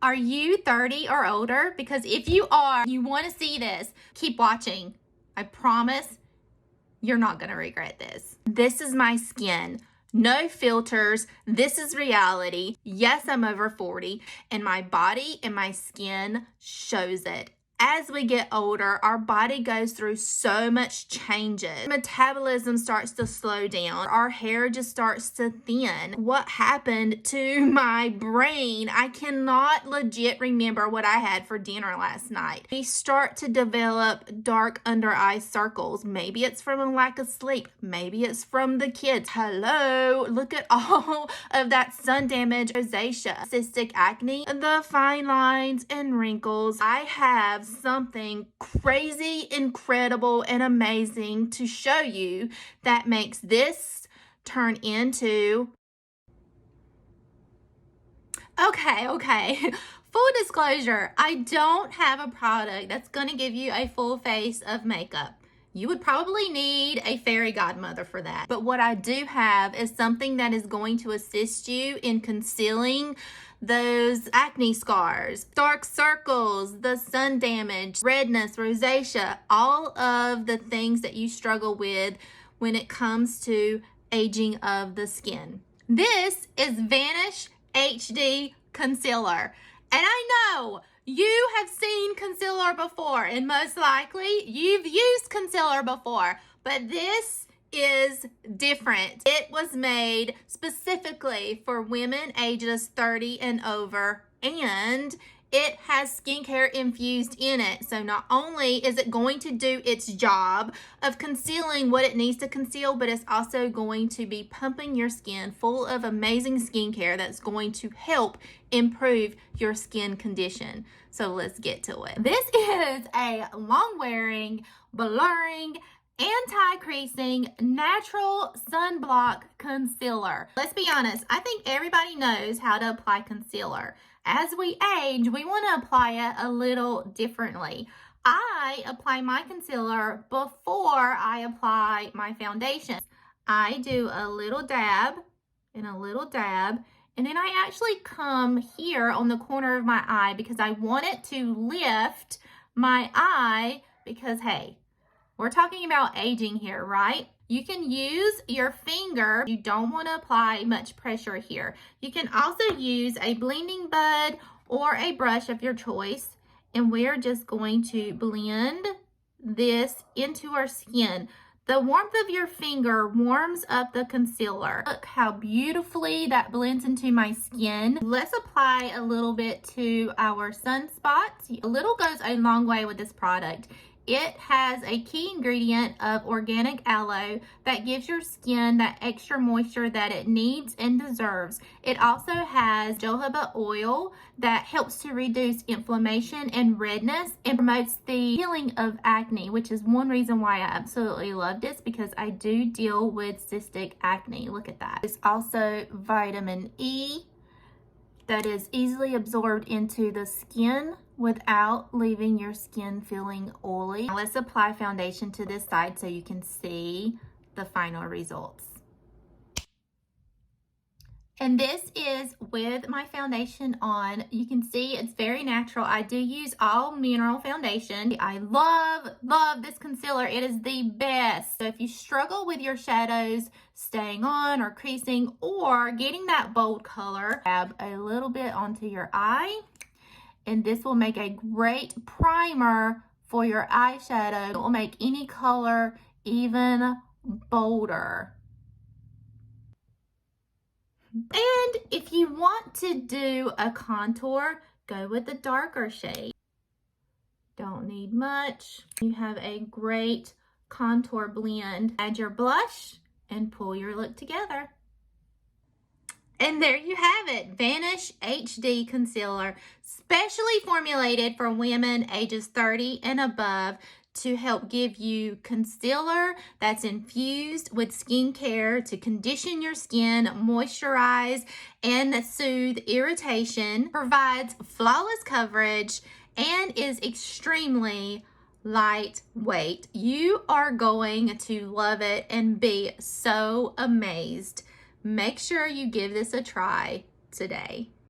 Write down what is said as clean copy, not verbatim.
Are you 30 or older? Because if you are, you want to see this, keep watching. I promise you're not going to regret this. This is my skin. No filters. This is reality. Yes, I'm over 40 and my body and my skin shows it. As we get older, our body goes through so much changes. Metabolism starts to slow down. Our hair just starts to thin. What happened to my brain? I cannot legit remember what I had for dinner last night. We start to develop dark under eye circles. Maybe it's from a lack of sleep. Maybe it's from the kids. Hello, look at all of that sun damage, rosacea, cystic acne, the fine lines and wrinkles. I have something crazy, incredible, and amazing to show you that makes this turn into... Okay. Full disclosure, I don't have a product that's going to give you a full face of makeup. You would probably need a fairy godmother for that. But what I do have is something that is going to assist you in concealing those acne scars, dark circles, the sun damage, redness, rosacea, all of the things that you struggle with when it comes to aging of the skin. This is Vanish HD Concealer. And I know you have seen concealer before, and most likely you've used concealer before, but this is different. It was made specifically for women ages 30 and over, and it has skincare infused in it. So not only is it going to do its job of concealing what it needs to conceal, but it's also going to be pumping your skin full of amazing skincare that's going to help improve your skin condition. So let's get to it. This is a long-wearing, blurring, anti-creasing, natural sunblock concealer. Let's be honest, I think everybody knows how to apply concealer. As we age, we want to apply it a little differently. I apply my concealer before I apply my foundation. I do a little dab and a little dab, and then I actually come here on the corner of my eye because I want it to lift my eye because, hey, we're talking about aging here, right? You can use your finger. You don't want to apply much pressure here. You can also use a blending bud or a brush of your choice. And we're just going to blend this into our skin. The warmth of your finger warms up the concealer. Look how beautifully that blends into my skin. Let's apply a little bit to our sunspots. A little goes a long way with this product. It has a key ingredient of organic aloe that gives your skin that extra moisture that it needs and deserves. It also has jojoba oil that helps to reduce inflammation and redness and promotes the healing of acne, which is one reason why I absolutely love this, because I do deal with cystic acne. Look at that. It's also vitamin E that is easily absorbed into the skin without leaving your skin feeling oily. Now let's apply foundation to this side so you can see the final results. And this is with my foundation on. You can see it's very natural. I do use all mineral foundation. I love this concealer. It is the best. So if you struggle with your shadows staying on or creasing or getting that bold color, dab a little bit onto your eye. And this will make a great primer for your eyeshadow. It will make any color even bolder. And if you want to do a contour, go with the darker shade. Don't need much. You have a great contour blend. Add your blush and pull your look together. And there you have it, Vanish HD Concealer, specially formulated for women ages 30 and above to help give you concealer that's infused with skincare to condition your skin, moisturize, and soothe irritation, provides flawless coverage, and is extremely lightweight. You are going to love it and be so amazed. Make sure you give this a try today.